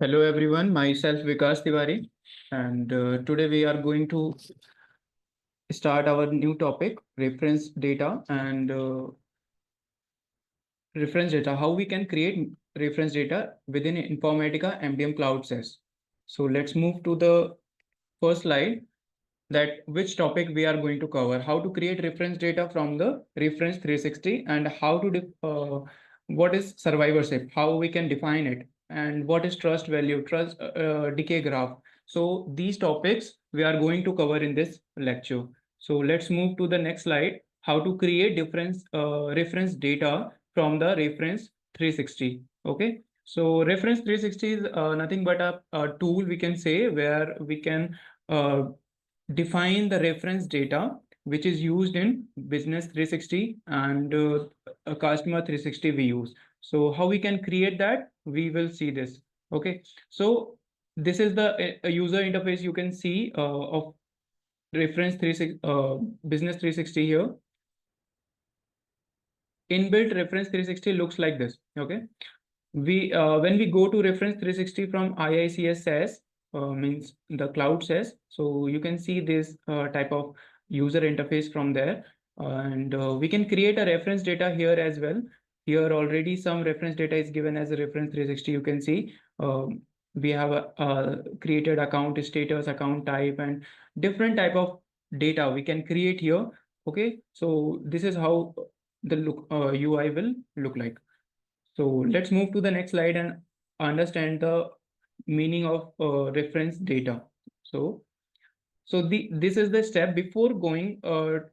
Hello everyone, myself Vikas Tiwari, and today we are going to start our new topic, reference data and reference data, how we can create reference data within Informatica MDM Cloud SaaS. So let's move to the first slide, that which topic we are going to cover, how to create reference data from the reference 360 and how to what is survivorship, how we can define it, and what is trust value, trust decay graph. So these topics we are going to cover in this lecture. So let's move to the next slide, how to create reference data from the reference 360. Okay, so reference 360 is nothing but a tool, we can say, where we can define the reference data which is used in business 360 and a customer 360 we use. So how we can create that, we will see this. Okay, so this is the user interface you can see of reference 360 business 360 here. Inbuilt reference 360 looks like this. Okay, we when we go to reference 360 from IICS SaaS, means the cloud SaaS, so you can see this type of user interface from there, and we can create a reference data here as well. Here already some reference data is given as a reference 360. You can see we have a created account status, account type, and different type of data we can create here. Okay, so this is how the UI will look like. So let's move to the next slide and understand the meaning of reference data. So this is the step before going or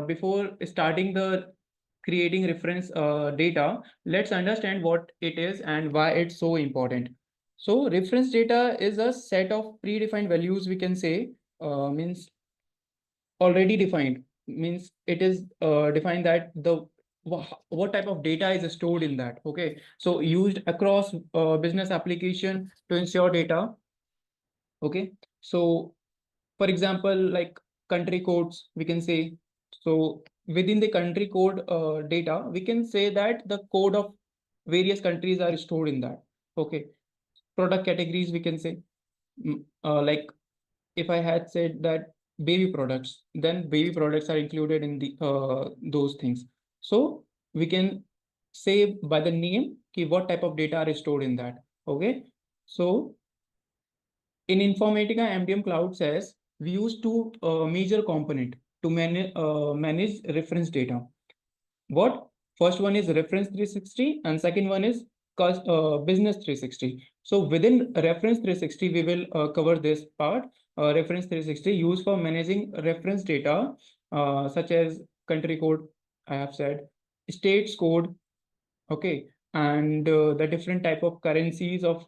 before starting the creating reference data. Let's understand what it is and why it's so important. So reference data is a set of predefined values, we can say, means already defined, means it is defined that the what type of data is stored in that. Okay, so used across business application to ensure data. Okay, so for example, like country codes, we can say. So within the country code data, we can say that the code of various countries are stored in that. Okay, product categories, we can say, like if I had said that baby products, then baby products are included in the those things. So we can say by the name what type of data are stored in that. Okay, so in Informatica MDM Cloud SaaS, we use two major component to manage reference data. What? First one is reference 360 and second one is business 360. So within reference 360, we will cover this part. Reference 360 used for managing reference data such as country code, I have said, states code, okay, and the different type of currencies of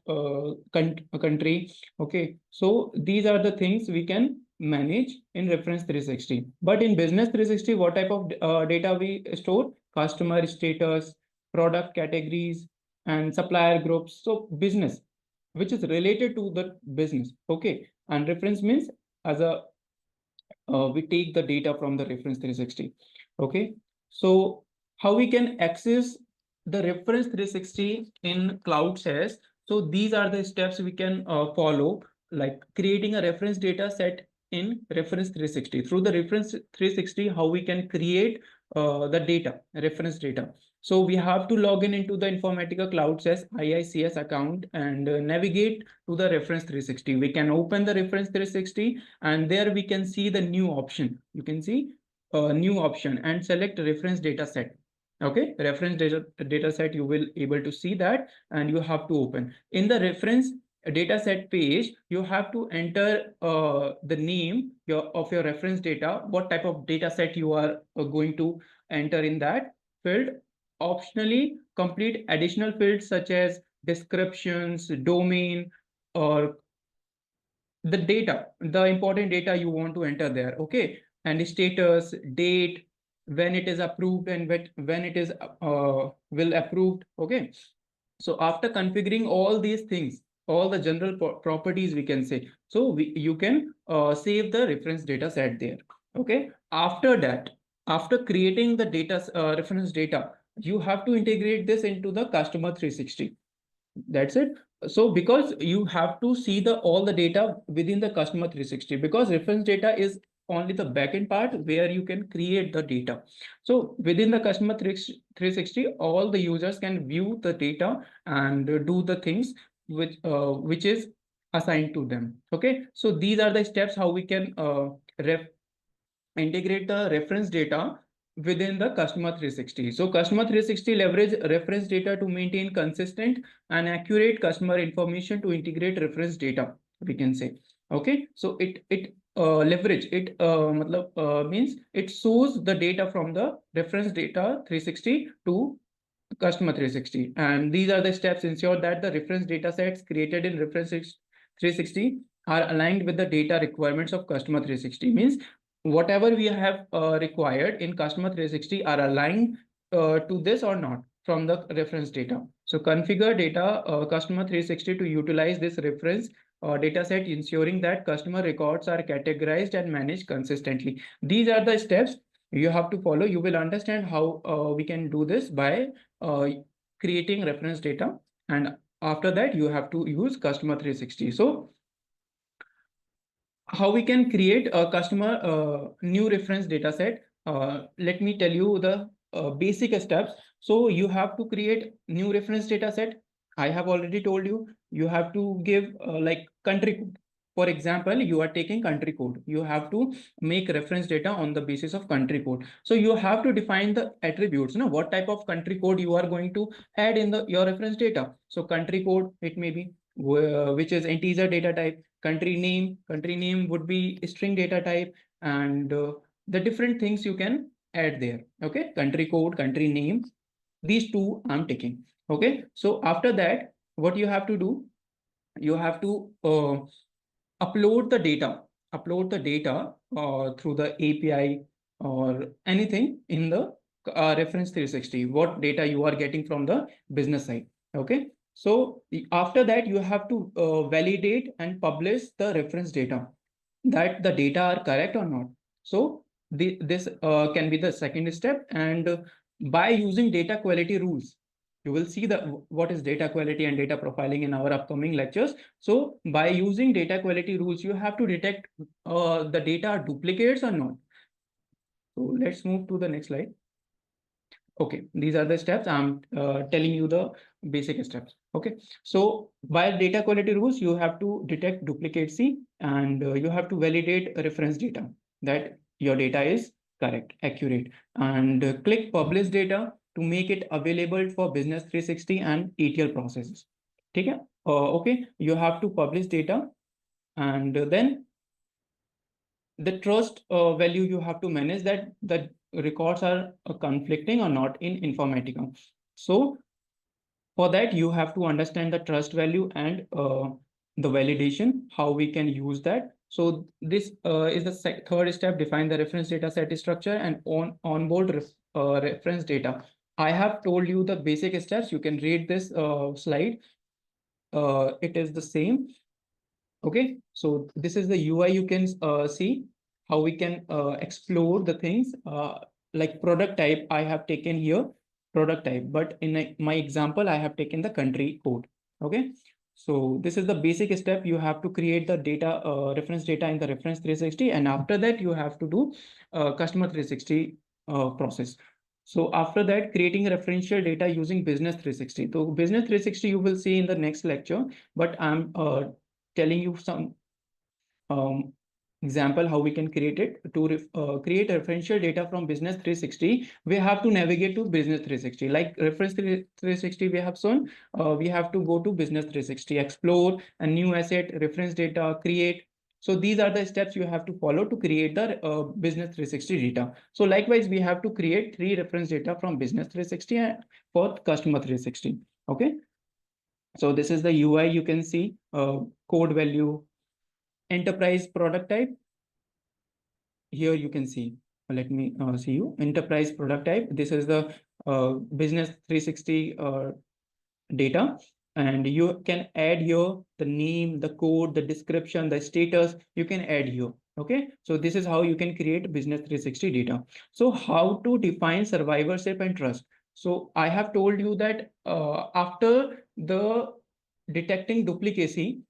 country. Okay, so these are the things we can manage in reference 360. But in business 360, what type of data we store? Customer status, product categories, and supplier groups. So business, which is related to the business. Okay, and reference means as a we take the data from the reference 360. Okay, so how we can access the reference 360 in cloud SaaS? So these are the steps we can follow, like creating a reference data set in reference 360. Through the reference 360, how we can create the data, reference data. So we have to log in into the Informatica Cloud SaaS IICS account and navigate to the reference 360. We can open the reference 360 and there we can see the new option. You can see a new option and select reference data set. Okay, reference data set, you will able to see that, and you have to open in the reference data set page. You have to enter the name of your reference data, what type of data set you are going to enter in that field. Optionally complete additional fields such as descriptions, domain, or the data, the important data you want to enter there. Okay, and status, date, when it is approved, and when it is will approved. Okay, so after configuring all these things, all the general properties, we can say, so you can save the reference data set there. Okay, after that, after creating the data reference data, you have to integrate this into the customer 360. That's it. So because you have to see all the data within the customer 360, because reference data is only the backend part where you can create the data. So within the customer 360, all the users can view the data and do the things which is assigned to them. Okay, so these are the steps how we can integrate the reference data within the customer 360. So customer 360 leverage reference data to maintain consistent and accurate customer information to integrate reference data, we can say. Okay, so it leverage it means it shows the data from the reference data 360 to customer 360, and these are the steps ensure that the reference data sets created in reference 360 are aligned with the data requirements of customer 360. Means whatever we have required in customer 360 are aligned to this or not from the reference data. So configure data customer 360 to utilize this reference data set, ensuring that customer records are categorized and managed consistently. These are the steps you have to follow. You will understand how we can do this by creating reference data, and after that you have to use customer 360. So how we can create a customer new reference data set, let me tell you the basic steps. So you have to create new reference data set. I have already told you, you have to give like country code. For example, you are taking country code, you have to make reference data on the basis of country code. So you have to define the attributes, what type of country code you are going to add in your reference data. So country code, it may be which is integer data type. Country name would be string data type, and the different things you can add there. Okay, country code, country name, these two I'm taking. Okay, so after that, what you have to do, you have to upload the data through the API or anything in the reference 360, what data you are getting from the business side. Okay, so after that you have to validate and publish the reference data, that the data are correct or not. So this can be the second step. And by using data quality rules, you will see what is data quality and data profiling in our upcoming lectures. So by using data quality rules, you have to detect the data duplicates or not. So let's move to the next slide. Okay, these are the steps. I'm telling you the basic steps. Okay, so by data quality rules, you have to detect duplicacy, and you have to validate reference data that your data is correct, accurate, and click publish data to make it available for business 360 and ETL processes. Okay, okay, you have to publish data, and then the trust value you have to manage, that the records are conflicting or not in Informatica. So for that, you have to understand the trust value and the validation, how we can use that. So this is the third step, define the reference data set structure and onboard reference data. I have told you the basic steps. You can read this slide. It is the same. Okay, so this is the UI. You can see how we can explore the things like product type. I have taken here product type, but in my example, I have taken the country code. Okay, so this is the basic step. You have to create the data reference data in the reference 360, and after that, you have to do customer 360 process. So after that, creating referential data using business 360. So business 360 you will see in the next lecture, but I'm telling you some example how we can create it. To create referential data from business 360, we have to navigate to business 360. Like reference 360 we have shown, we have to go to business 360, explore a new asset, reference data, create. So these are the steps you have to follow to create the business 360 data. So likewise, we have to create 3 reference data from business 360 and for customer 360. Okay, so this is the UI. You can see code value, enterprise product type. Here you can see, let me see you, enterprise product type. This is the business 360 data, and you can add here the name, the code, the description, the status, you can add here. Okay, so this is how you can create business 360 data. So how to define survivorship and trust? So I have told you that after the detecting duplicacy,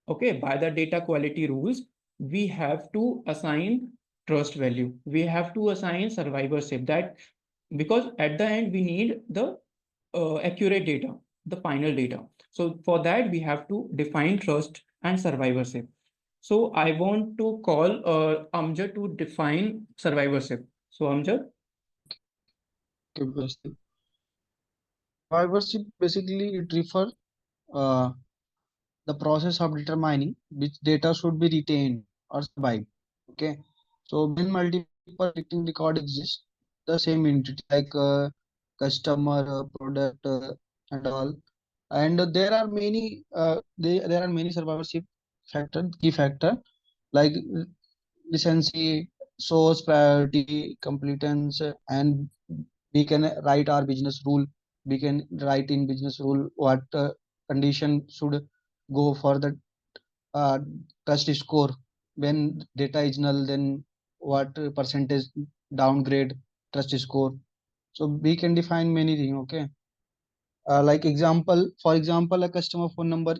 okay, by the data quality rules, we have to assign trust value. We have to assign survivorship, that because at the end we need the accurate data, the final data. So for that we have to define trust and survivorship. So I want to call Amjad to define survivorship. So Amjad. Okay, survivorship basically it refers uh, the process of determining which data should be retained or survive. Okay, so when multiple connecting record exist, the same entity like customer, product, and all, and there are many survivorship key factor like recency, source, priority, competence, and we can write our business rule. We can write in business rule what condition should go for the uh, trust score. When data is null, then what percentage downgrade trust score. So we can define many things. Okay, like for example, a customer phone number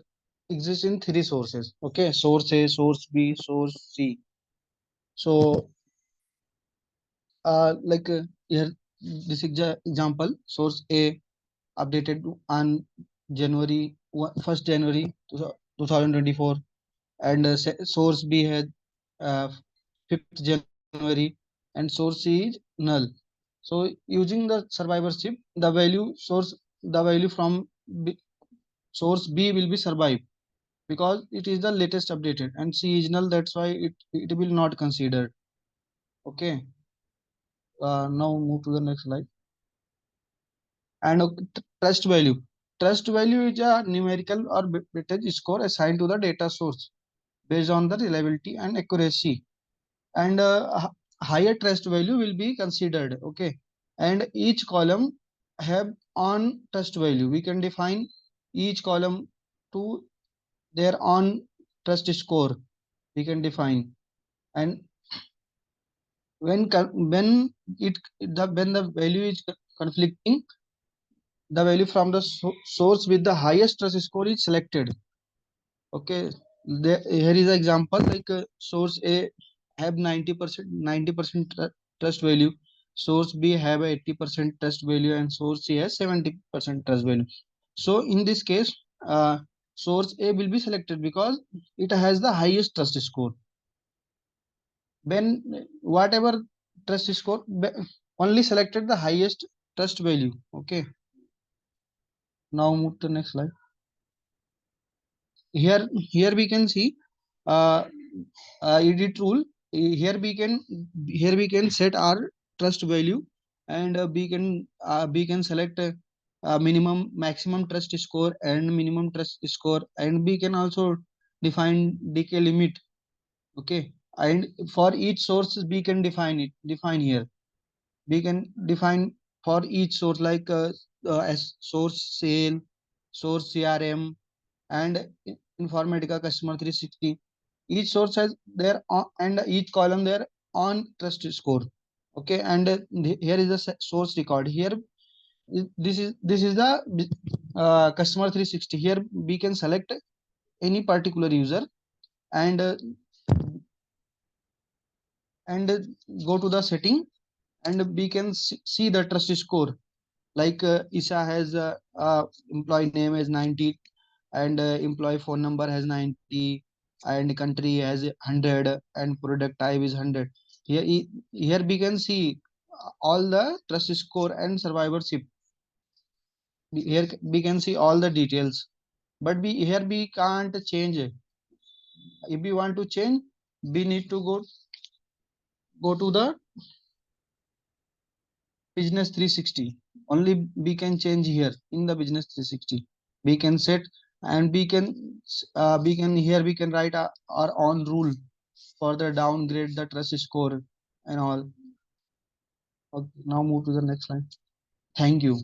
exists in three sources. Okay, source A, source B, source C. So here this example, source A updated on January 1st, 2024, and source B had uh, 5th January, and source C is null. So using the survivorship, the value from source B will be survive because it is the latest updated, and C is null. That's why it will not considered. Okay. Now move to the next slide. And trust value. Trust value is a numerical or weightage score assigned to the data source based on the reliability and accuracy. And higher trust value will be considered. Okay, and each column have on trust value. We can define each column to their own trust score. We can define, and when the value is conflicting, the value from the source with the highest trust score is selected. Okay, here is an example like source A have 90% trust value, source B have 80% trust value, and source C has 70% trust value. So in this case, source A will be selected because it has the highest trust score. When whatever trust score, only selected the highest trust value. Okay, now move to the next slide. Here we can see uh, edit rule. Here we can set our trust value, and we can select minimum maximum trust score and minimum trust score, and we can also define decay limit. Okay, and for each source we can define here. We can define for each source like as source sale, source CRM, and Informatica Customer 360. Each source has their and each column their on trust score. Okay, and here is the source record. Here this is the Customer 360. Here we can select any particular user, and and go to the setting, and we can see the trust score. Like Isha has employee name as 90, and employee phone number has 90, and country has 100, and product type is 100. Here we can see all the trust score and survivorship. Here we can see all the details, but we can't change it. If we want to change, we need to go to the business 360. Only we can change here in the business 360. We can set, and we can write our own rule for the downgrade the trust score and all. Okay, now move to the next slide. Thank you.